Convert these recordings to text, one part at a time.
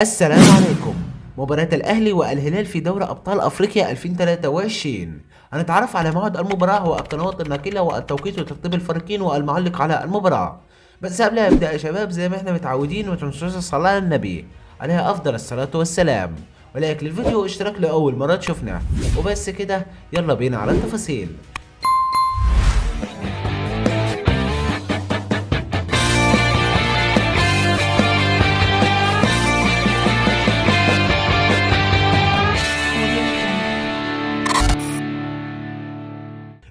السلام عليكم. مباراة الأهلي والهلال في دوري أبطال أفريقيا 2023. هنتعرف على موعد المباراة والقنوات الناقلة والتوقيت وترتيب الفريقين والمعلق على المباراة. بس قبل ما نبدأ يا شباب، زي ما احنا متعودين، متنسوش الصلاة على النبي عليه أفضل الصلاة والسلام، ولايك للفيديو واشتراك لأول مرة تشوفنا. وبس كده، يلا بينا على التفاصيل.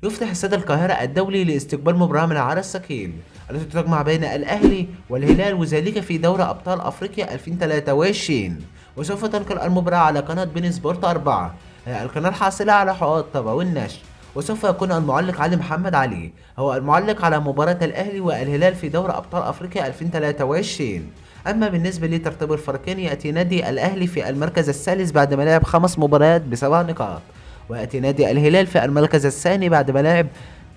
يفتح استاد القاهرة الدولي لاستقبال مباراة من العرس الثقيل التي تجمع بين الأهلي والهلال، وذلك في دوري أبطال أفريقيا 2023. وسوف تنقل المباراة على قناة بين سبورت 4، القناة الحاصلة على حقوق الطبع والنشر. وسوف يكون المعلق علي محمد علي هو المعلق على مباراة الأهلي والهلال في دوري أبطال أفريقيا 2023. أما بالنسبة لترتيب الفريقين، يأتي نادي الأهلي في المركز الثالث بعد ما لعب 5 مباريات ب7 نقاط، ويأتي نادي الهلال في المركز الثاني بعد ما لعب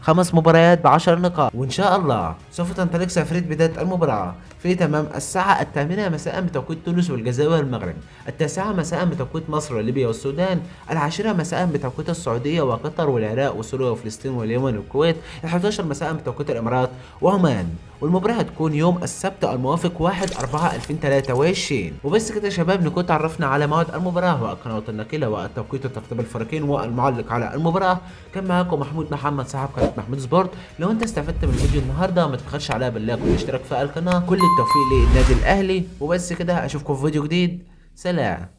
5 مباريات ب10 نقاط. وإن شاء الله سوف تنطلق سفرية بداية المباراة في تمام الساعة 8 مساء بتوقيت تونس والجزائر والمغرب، 9 مساء بتوقيت مصر وليبيا والسودان، 10 مساء بتوقيت السعودية وقطر والعراق وسوريا وفلسطين واليمن والكويت، 11 مساء بتوقيت الإمارات وعمان. والمباراة هتكون يوم السبت الموافق 1/4/2023. وبس كده يا شباب، نكون تعرفنا على موعد المباراة والقنوات الناقلة والتوقيت وترتيب الفريقين والمعلق على المباراة. كان معاكم محمود محمد صاحب قناة محمود سبورت. لو انت استفدت من الفيديو النهارده، ما تبخلش عليها باللايك والاشتراك في القناة. كل التوفيق للنادي الأهلي. وبس كده، اشوفكم في فيديو جديد. سلام.